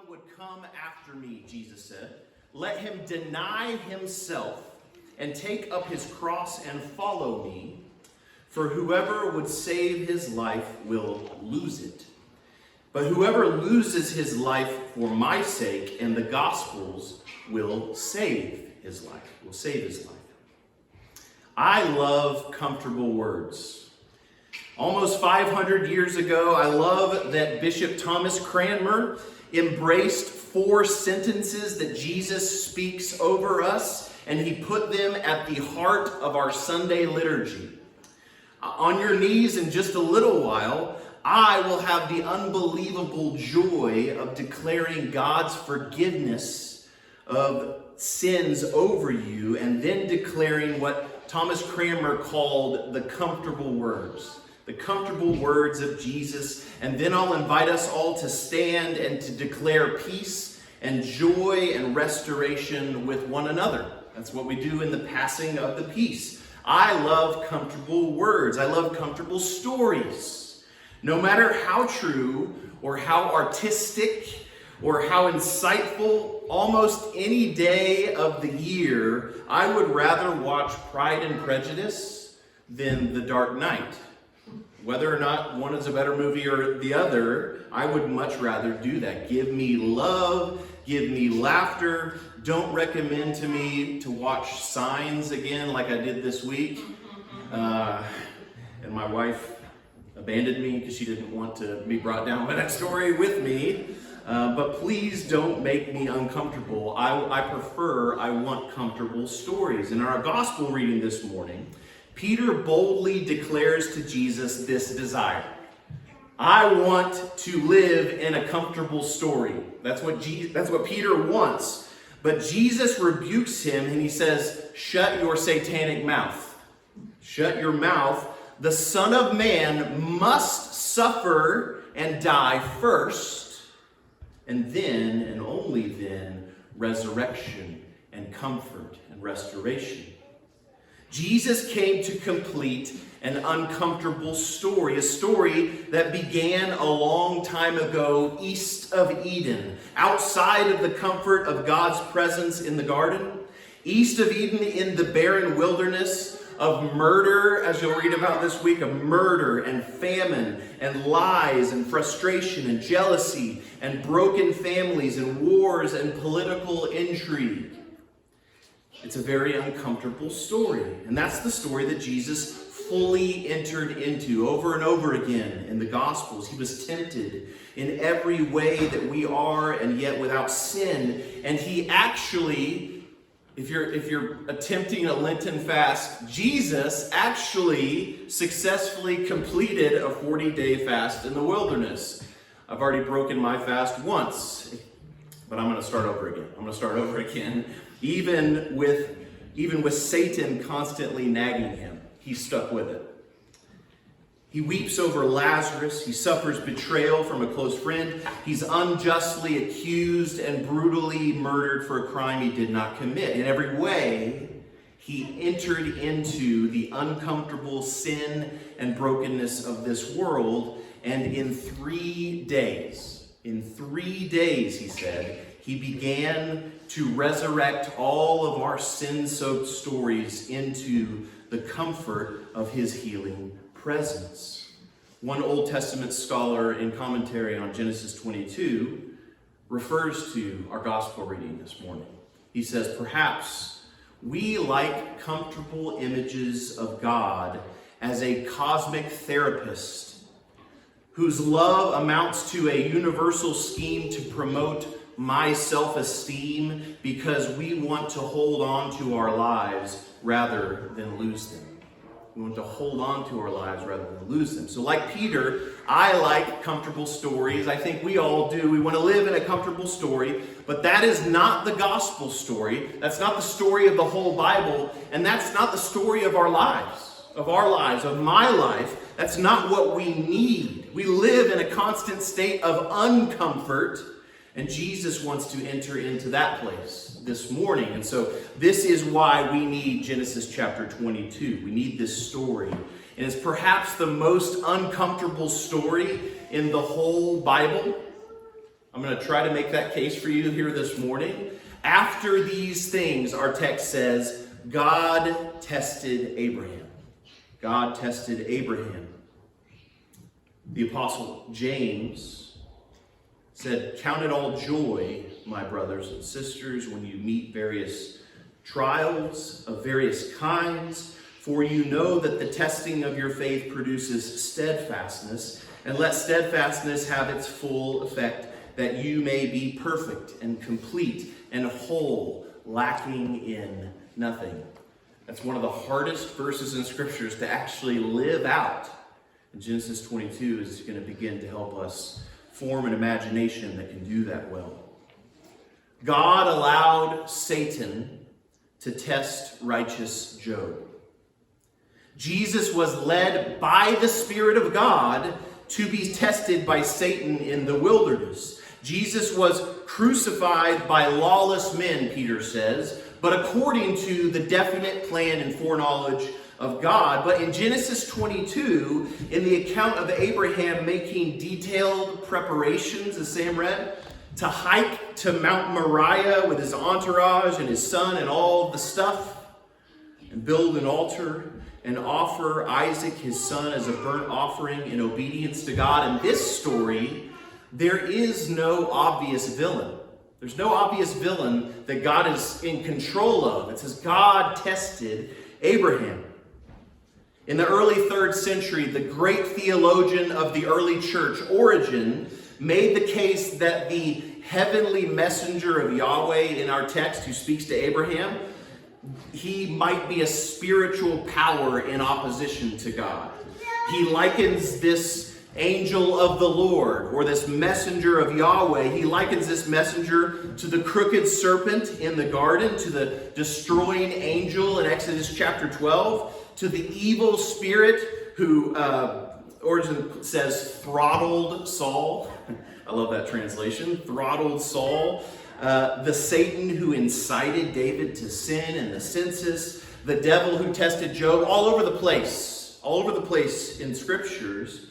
would come after me, Jesus said, let him deny himself and take up his cross and follow me. For whoever would save his life will lose it. But whoever loses his life for my sake and the gospel's will save his life. I love comfortable words. Almost 500 years ago, I love that Bishop Thomas Cranmer embraced 4 sentences that Jesus speaks over us, and he put them at the heart of our Sunday liturgy. On your knees in just a little while, I will have the unbelievable joy of declaring God's forgiveness of sins over you, and then declaring what Thomas Cranmer called the comfortable words of Jesus. And then I'll invite us all to stand and to declare peace and joy and restoration with one another. That's what we do in the passing of the peace. I love comfortable words. I love comfortable stories. No matter how true or how artistic or how insightful, almost any day of the year, I would rather watch Pride and Prejudice than The Dark Knight. Whether or not one is a better movie or the other, I would much rather do that. Give me love, give me laughter. Don't recommend to me to watch Signs again like I did this week. And my wife abandoned me because she didn't want to be brought down by that story with me. But please don't make me uncomfortable. I want comfortable stories. In our gospel reading this morning, Peter boldly declares to Jesus this desire. I want to live in a comfortable story. That's what Peter wants. But Jesus rebukes him and he says, shut your satanic mouth. Shut your mouth. The Son of Man must suffer and die first, and then, and only then, resurrection and comfort and restoration. Jesus came to complete an uncomfortable story, a story that began a long time ago east of Eden, outside of the comfort of God's presence in the garden, east of Eden in the barren wilderness of murder, as you'll read about this week, of murder and famine and lies and frustration and jealousy and broken families and wars and political intrigue. It's a very uncomfortable story. And that's the story that Jesus fully entered into over and over again in the Gospels. He was tempted in every way that we are, and yet without sin. And he actually, if you're attempting a Lenten fast, Jesus actually successfully completed a 40-day fast in the wilderness. I've already broken my fast once, but I'm going to start over again. Even with Satan constantly nagging him, he stuck with it. He weeps over Lazarus. He suffers betrayal from a close friend. He's unjustly accused and brutally murdered for a crime he did not commit. In every way, he entered into the uncomfortable sin and brokenness of this world. And in 3 days, he said, he began to resurrect all of our sin-soaked stories into the comfort of his healing presence. One Old Testament scholar in commentary on Genesis 22 refers to our gospel reading this morning. He says, perhaps we like comfortable images of God as a cosmic therapist whose love amounts to a universal scheme to promote my self-esteem because we want to hold on to our lives rather than lose them. We want to hold on to our lives rather than lose them. So like Peter, I like comfortable stories. I think we all do. We want to live in a comfortable story, but that is not the gospel story. That's not the story of the whole Bible, and that's not the story of our lives, of my life. That's not what we need. We live in a constant state of uncomfort, and Jesus wants to enter into that place this morning. And so this is why we need Genesis chapter 22. We need this story. And it's perhaps the most uncomfortable story in the whole Bible. I'm going to try to make that case for you here this morning. After these things, our text says, God tested Abraham. God tested Abraham. The Apostle James said, "Count it all joy, my brothers and sisters, when you meet various trials of various kinds, for you know that the testing of your faith produces steadfastness, and let steadfastness have its full effect, that you may be perfect and complete and whole, lacking in nothing." That's one of the hardest verses in scriptures to actually live out. And Genesis 22 is going to begin to help us form an imagination that can do that well. God allowed Satan to test righteous Job. Jesus was led by the Spirit of God to be tested by Satan in the wilderness. Jesus was crucified by lawless men, Peter says, but according to the definite plan and foreknowledge of God. But in Genesis 22, in the account of Abraham making detailed preparations, as Sam read, to hike to Mt Moriah with his entourage and his son and all the stuff, and build an altar and offer Isaac, his son, as a burnt offering in obedience to God. In this story, there is no obvious villain. There's no obvious villain that God is in control of. It says God tested Abraham. In the early 3rd century, the great theologian of the early church, Origen, made the case that the heavenly messenger of Yahweh in our text who speaks to Abraham, he might be a spiritual power in opposition to God. He likens this angel of the Lord, or this messenger of Yahweh, he likens this messenger to the crooked serpent in the garden, to the destroying angel in Exodus chapter 12, to the evil spirit who, Origen says, throttled Saul. I love that translation, throttled Saul. The Satan who incited David to sin in the census, the devil who tested Job, all over the place in scriptures,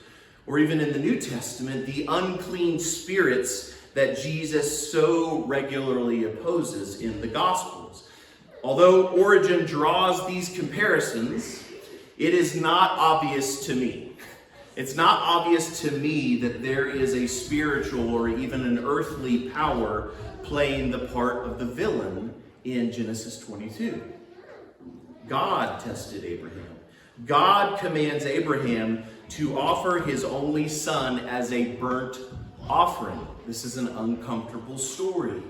or even in the New Testament, the unclean spirits that Jesus so regularly opposes in the Gospels. Although Origen draws these comparisons, it is not obvious to me. It's not obvious to me that there is a spiritual or even an earthly power playing the part of the villain in Genesis 22. God tested Abraham. God commands Abraham to offer his only son as a burnt offering. This is an uncomfortable story.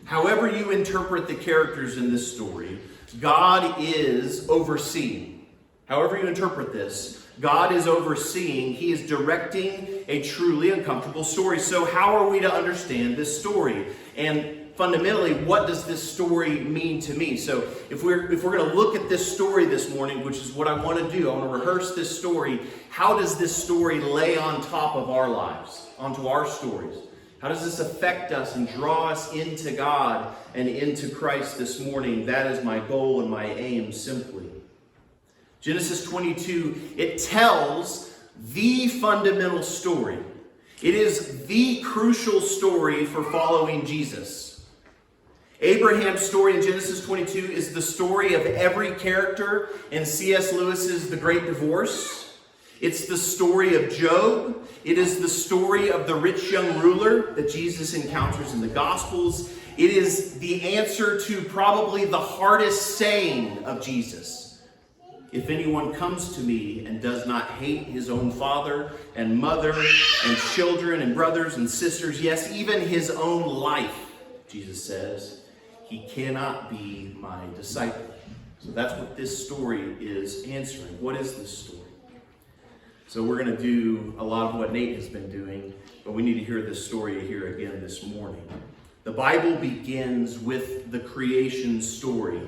However you interpret the characters in this story, God is overseeing. However you interpret this, God is overseeing. He is directing a truly uncomfortable story. So how are we to understand this story? And fundamentally, what does this story mean to me? So if we're going to look at this story this morning, which is what I want to do, I want to rehearse this story. How does this story lay on top of our lives, onto our stories? How does this affect us and draw us into God and into Christ this morning? That is my goal and my aim simply. Genesis 22, it tells the fundamental story. It is the crucial story for following Jesus. Abraham's story in Genesis 22 is the story of every character in C.S. Lewis's The Great Divorce. It's the story of Job. It is the story of the rich young ruler that Jesus encounters in the Gospels. It is the answer to probably the hardest saying of Jesus. If anyone comes to me and does not hate his own father and mother and children and brothers and sisters, yes, even his own life, Jesus says, he cannot be my disciple. So that's what this story is answering. What is this story? So we're going to do a lot of what Nate has been doing, but we need to hear this story here again this morning. The Bible begins with the creation story.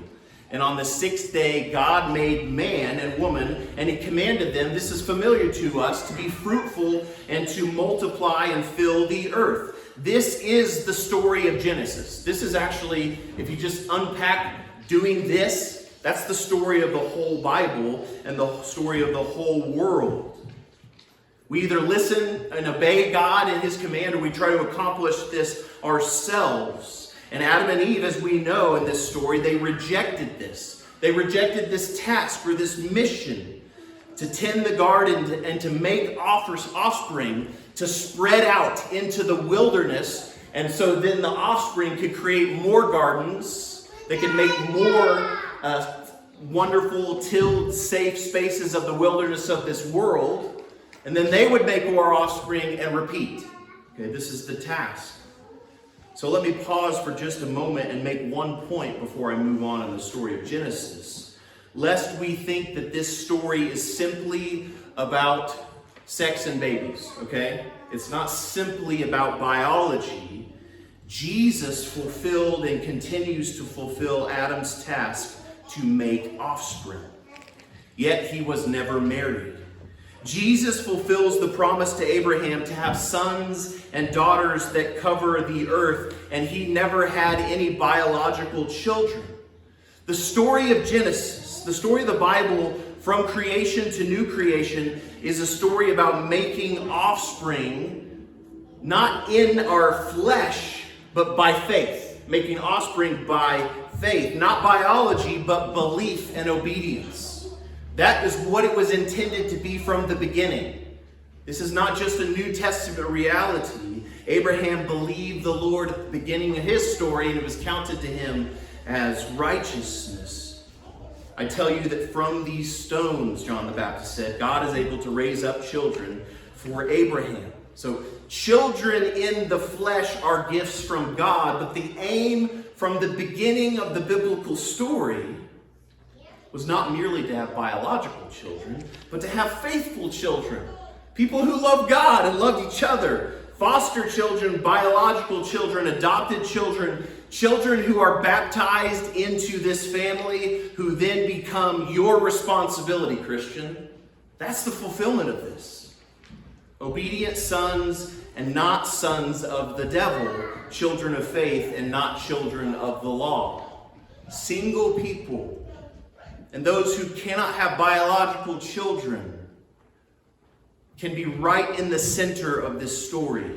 And on the 6th day, God made man and woman, and he commanded them, this is familiar to us, to be fruitful and to multiply and fill the earth. This is the story of Genesis. This is actually, if you just unpack doing this, that's the story of the whole Bible and the story of the whole world. We either listen and obey God and his command, or we try to accomplish this ourselves. And Adam and Eve, as we know in this story, they rejected this. They rejected this task or this mission to tend the garden and to make offspring to spread out into the wilderness. And so then the offspring could create more gardens. They could make more wonderful, tilled, safe spaces of the wilderness of this world. And then they would make more offspring and repeat. Okay, this is the task. So let me pause for just a moment and make one point before I move on in the story of Genesis. Lest we think that this story is simply about sex and babies, okay? It's not simply about biology. Jesus fulfilled and continues to fulfill Adam's task to make offspring. Yet he was never married. Jesus fulfills the promise to Abraham to have sons and daughters that cover the earth, and he never had any biological children. The story of Genesis, the story of the Bible from creation to new creation, is a story about making offspring, not in our flesh, but by faith. Making offspring by faith, not biology, but belief and obedience. That is what it was intended to be from the beginning. This is not just a New Testament reality. Abraham believed the Lord at the beginning of his story, and it was counted to him as righteousness. I tell you that from these stones, John the Baptist said, God is able to raise up children for Abraham. So children in the flesh are gifts from God, but the aim from the beginning of the biblical story was not merely to have biological children, but to have faithful children. People who love God and love each other. Foster children, biological children, adopted children, children who are baptized into this family, who then become your responsibility, Christian. That's the fulfillment of this. Obedient sons and not sons of the devil, children of faith and not children of the law. Single people and those who cannot have biological children can be right in the center of this story.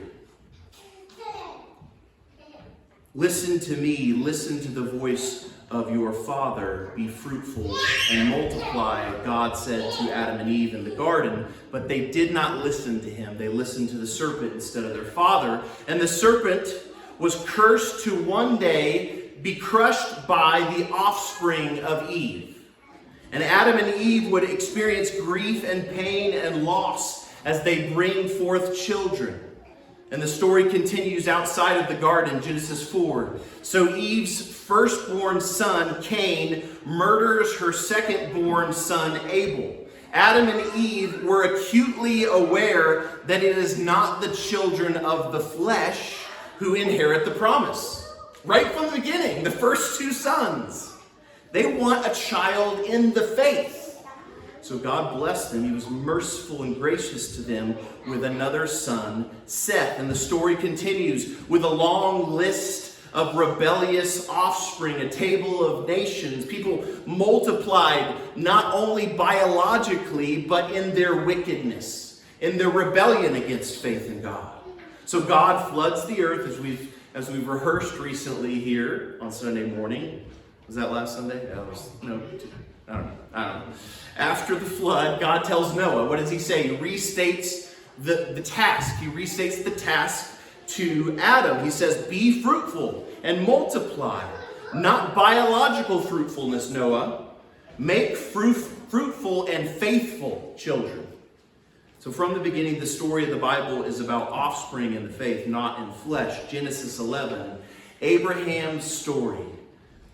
Listen to me, listen to the voice of your Father, be fruitful and multiply, God said to Adam and Eve in the garden, but they did not listen to him. They listened to the serpent instead of their father, and the serpent was cursed to one day be crushed by the offspring of Eve. And Adam and Eve would experience grief and pain and loss as they bring forth children. And the story continues outside of the garden, Genesis 4. So Eve's firstborn son, Cain, murders her secondborn son, Abel. Adam and Eve were acutely aware that it is not the children of the flesh who inherit the promise. Right from the beginning, the first two sons. They want a child in the faith. So God blessed them. He was merciful and gracious to them with another son, Seth. And the story continues with a long list of rebellious offspring, a table of nations. People multiplied not only biologically, but in their wickedness, in their rebellion against faith in God. So God floods the earth, as we've rehearsed recently here on Sunday morning. Was that last Sunday? No, I don't know. After the flood, God tells Noah, what does he say? He restates the task. He restates the task to Adam. He says, be fruitful and multiply. Not biological fruitfulness, Noah. Make fruitful and faithful children. So from the beginning, the story of the Bible is about offspring in the faith, not in flesh. Genesis 11, Abraham's story.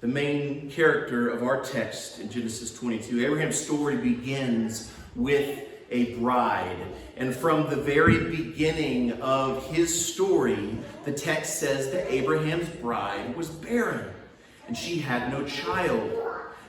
The main character of our text in Genesis 22. Abraham's story begins with a bride. And from the very beginning of his story, the text says that Abraham's bride was barren and she had no child.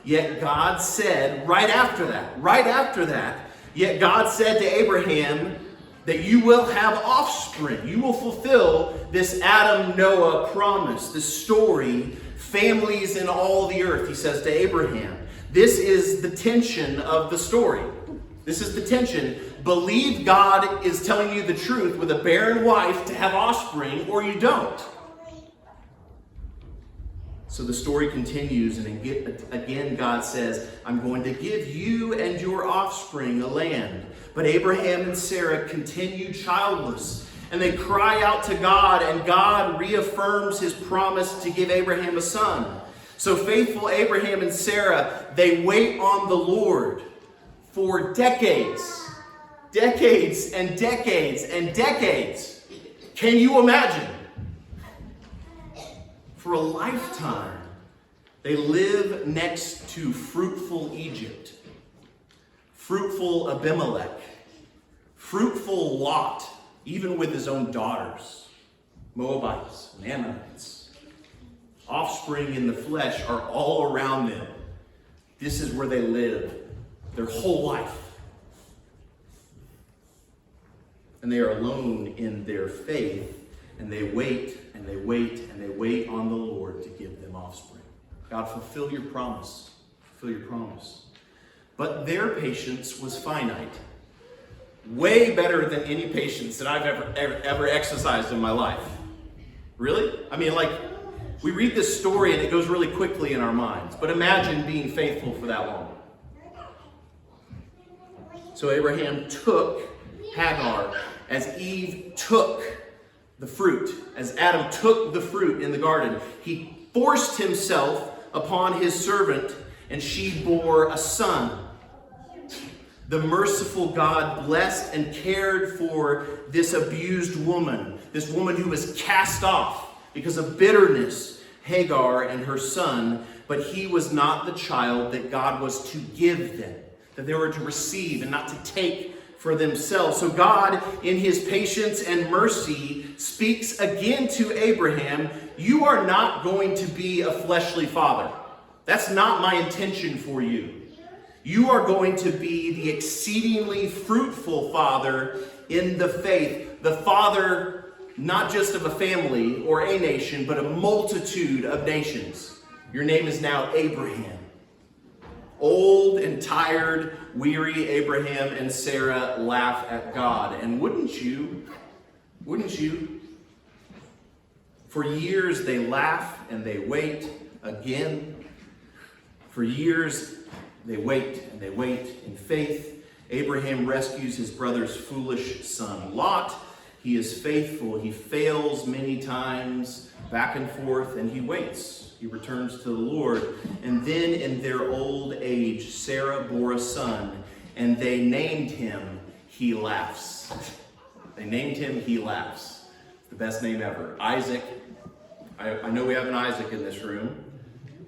Yet God said, right after that, yet God said to Abraham that you will have offspring. You will fulfill this Adam-Noah promise, this story, families in all the earth, he says to Abraham. This is the tension of the story. This is the tension. Believe God is telling you the truth with a barren wife to have offspring, or you don't. So the story continues, and again God says, I'm going to give you and your offspring a land. But Abraham and Sarah continue childless, and they cry out to God, and God reaffirms his promise to give Abraham a son. So faithful Abraham and Sarah, they wait on the Lord for decades, decades and decades and decades. Can you imagine? For a lifetime, they live next to fruitful Egypt, fruitful Abimelech, fruitful Lot, even with his own daughters, Moabites and Ammonites. Offspring in the flesh are all around them. This is where they live their whole life. And they are alone in their faith, and they wait and they wait and they wait on the Lord to give them offspring. God, fulfill your promise. Fulfill your promise. But their patience was finite. Way better than any patience that I've ever exercised in my life. Really? I mean, we read this story and it goes really quickly in our minds. But imagine being faithful for that long. So Abraham took Hagar as Eve took the fruit. As Adam took the fruit in the garden, he forced himself upon his servant, and she bore a son. The merciful God blessed and cared for this abused woman, this woman who was cast off because of bitterness, Hagar and her son, but he was not the child that God was to give them, that they were to receive and not to take for themselves. So God, in his patience and mercy, speaks again to Abraham, you are not going to be a fleshly father. That's not my intention for you. You are going to be the exceedingly fruitful father in the faith. The father, not just of a family or a nation, but a multitude of nations. Your name is now Abraham. Old and tired, weary Abraham and Sarah laugh at God. And wouldn't you? For years they laugh and they wait again. For years they wait and they wait in faith. Abraham rescues his brother's foolish son Lot. He is faithful. He fails many times, back and forth, and he waits. He returns to the Lord. And then in their old age, Sarah bore a son, and they named him He Laughs. They named him He Laughs. The best name ever. Isaac. I know we have an Isaac in this room.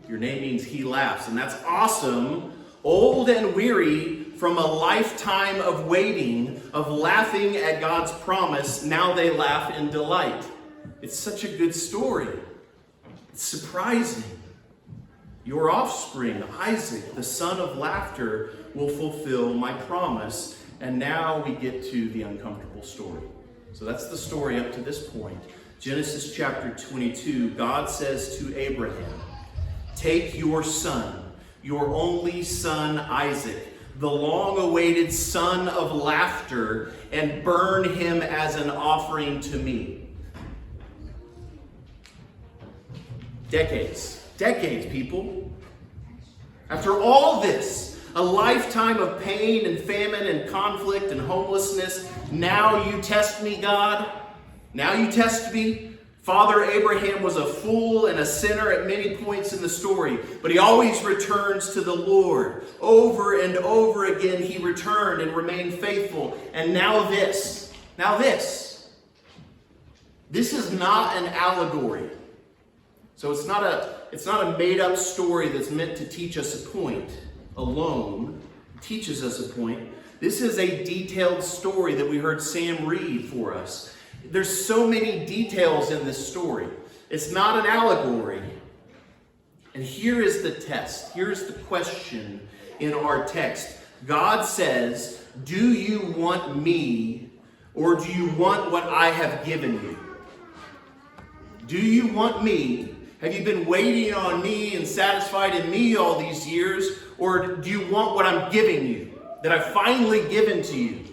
Your name means He Laughs, and that's awesome. Old and weary from a lifetime of waiting, of laughing at God's promise, now they laugh in delight. It's such a good story. It's surprising. Your offspring, Isaac, the son of laughter, will fulfill my promise. And now we get to the uncomfortable story. So that's the story up to this point. Genesis chapter 22, God says to Abraham, take your son, your only son Isaac, the long-awaited son of laughter, and burn him as an offering to me. Decades, people. After all this, a lifetime of pain and famine and conflict and homelessness, now you test me, God? Now you test me? Father Abraham was a fool and a sinner at many points in the story, but he always returns to the Lord. Over and over again, he returned and remained faithful. And now this. This is not an allegory. So it's not a made-up story that's meant to teach us a point alone. It teaches us a point. This is a detailed story that we heard Sam read for us. There's so many details in this story. It's not an allegory. And here is the test. Here's the question in our text. God says, do you want me, or do you want what I have given you? Do you want me? Have you been waiting on me and satisfied in me all these years? Or do you want what I'm giving you? that I've finally given to you?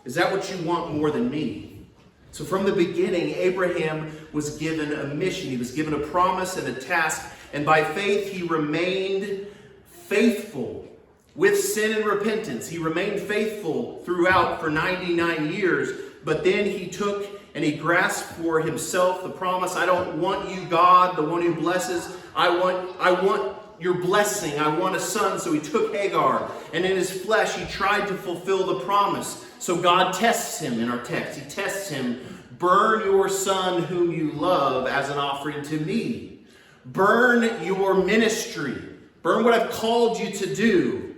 Is that what you want more than me? So from the beginning, Abraham was given a mission. He was given a promise and a task. And by faith, he remained faithful with sin and repentance. He remained faithful throughout for 99 years. But then he took and he grasped for himself the promise. I don't want you, God, the one who blesses. I want your blessing. I want a son. So he took Hagar, and in his flesh he tried to fulfill the promise. So God tests him in our text. He tests him. Burn your son whom you love as an offering to me. Burn your ministry. Burn what I've called you to do.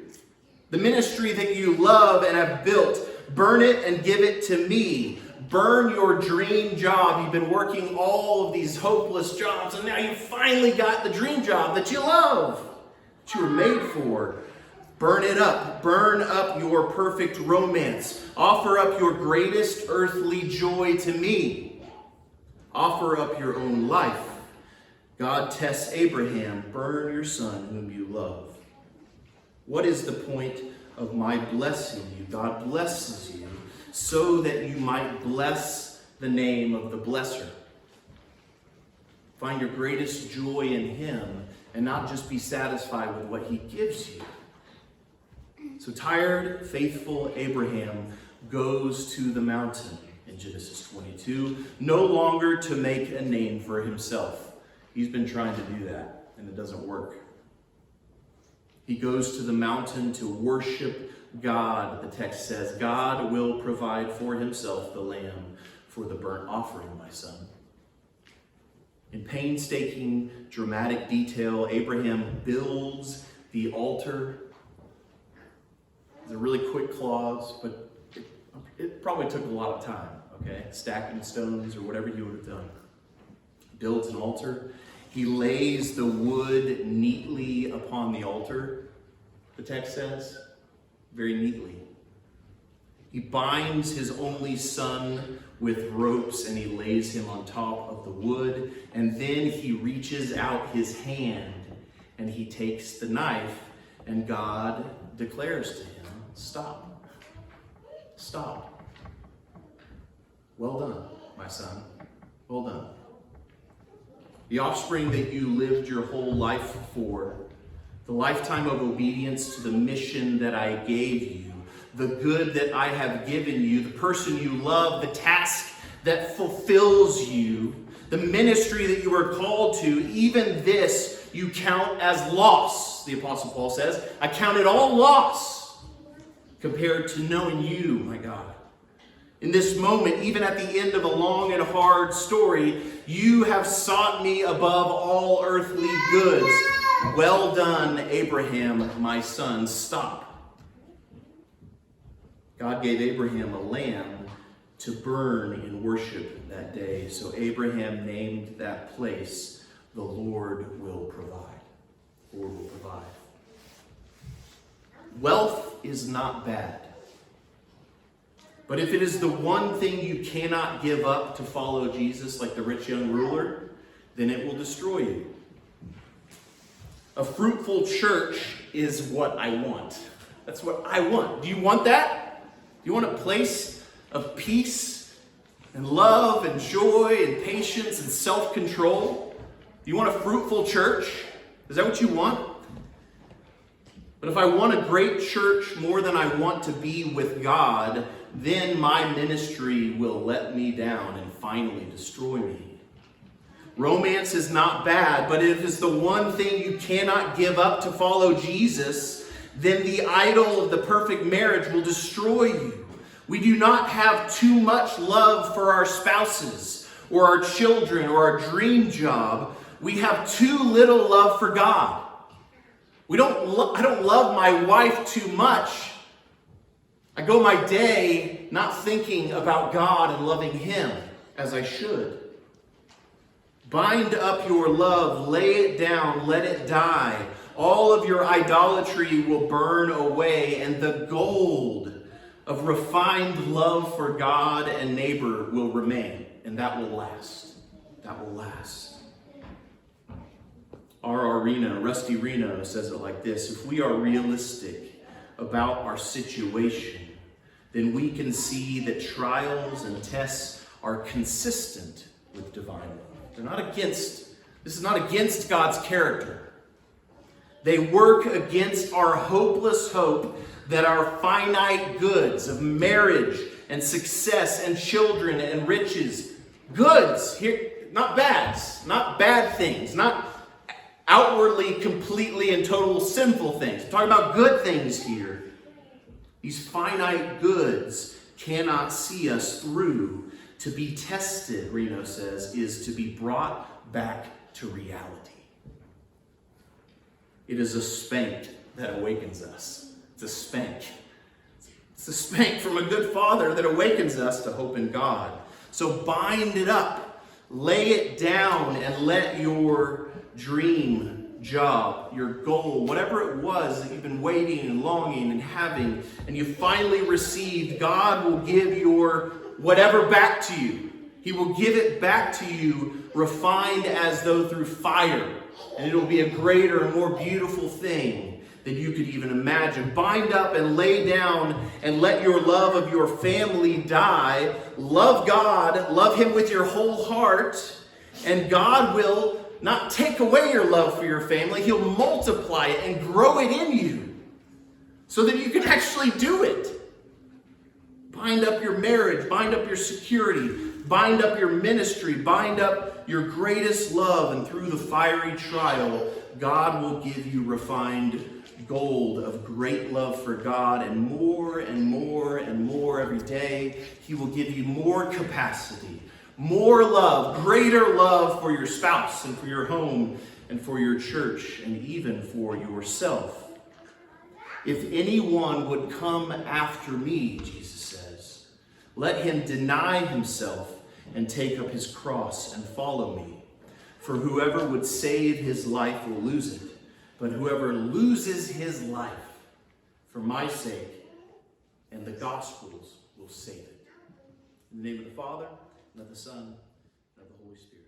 The ministry that you love and have built. Burn it and give it to me. Burn your dream job. You've been working all of these hopeless jobs, and now you finally got the dream job that you love, that you were made for. Burn it up. Burn up your perfect romance. Offer up your greatest earthly joy to me. Offer up your own life. God tests Abraham. Burn your son whom you love. What is the point of my blessing you? God blesses you so that you might bless the name of the blesser. Find your greatest joy in him and not just be satisfied with what he gives you. So tired, faithful Abraham goes to the mountain in Genesis 22, no longer to make a name for himself. He's been trying to do that, and it doesn't work. He goes to the mountain to worship God. The text says, God will provide for himself the lamb for the burnt offering, my son. In painstaking, dramatic detail, Abraham builds the altar. It's a really quick clause, but it probably took a lot of time, okay? Stacking stones or whatever he would have done. Builds an altar. He lays the wood neatly upon the altar, the text says, very neatly. He binds his only son with ropes and he lays him on top of the wood. And then he reaches out his hand and he takes the knife, and God declares to him, stop. Stop. Well done, my son. Well done. The offspring that you lived your whole life for, the lifetime of obedience to the mission that I gave you, the good that I have given you, the person you love, the task that fulfills you, the ministry that you are called to, even this you count as loss, the Apostle Paul says. I count it all loss compared to knowing you, my God. In this moment, even at the end of a long and hard story, you have sought me above all earthly goods. Well done, Abraham, my son. Stop. God gave Abraham a lamb to burn in worship that day. So Abraham named that place, the Lord will provide. The Lord will provide. Wealth is not bad. But if it is the one thing you cannot give up to follow Jesus, like the rich young ruler, then it will destroy you. A fruitful church is what I want. That's what I want. Do you want that? Do you want a place of peace and love and joy and patience and self-control? Do you want a fruitful church? Is that what you want? But if I want a great church more than I want to be with God, then my ministry will let me down and finally destroy me. Romance is not bad, but if it's the one thing you cannot give up to follow Jesus, then the idol of the perfect marriage will destroy you. We do not have too much love for our spouses or our children or our dream job. We have too little love for God. I don't love my wife too much. I go my day not thinking about God and loving him as I should. Bind up your love, lay it down, let it die. All of your idolatry will burn away, and the gold of refined love for God and neighbor will remain, and that will last. That will last. R.R. Reno, Rusty Reno, says it like this: if we are realistic, about our situation, then we can see that trials and tests are consistent with divine love. This is not against God's character. They work against our hopeless hope that our finite goods of marriage and success and children and riches, goods, here, not bads, not bad things, not outwardly, completely, and total sinful things. I'm talking about good things here. These finite goods cannot see us through. To be tested, Reno says, is to be brought back to reality. It is a spank that awakens us. It's a spank. It's a spank from a good father that awakens us to hope in God. So bind it up, lay it down, and let your dream job, your goal, whatever it was that you've been waiting and longing and having, and you finally received, God will give your whatever back to you. He will give it back to you refined as though through fire. And it'll be a greater and more beautiful thing than you could even imagine. Bind up and lay down and let your love of your family die. Love God, love Him with your whole heart, and God will not take away your love for your family. He'll multiply it and grow it in you so that you can actually do it. Bind up your marriage, bind up your security, bind up your ministry, bind up your greatest love, and through the fiery trial, God will give you refined gold of great love for God, and more and more and more every day. He will give you more capacity, more love, greater love for your spouse and for your home and for your church and even for yourself. If anyone would come after me, Jesus says, let him deny himself and take up his cross and follow me. For whoever would save his life will lose it, but whoever loses his life for my sake and the gospel's will save it. In the name of the Father, and of the Son, and of the Holy Spirit.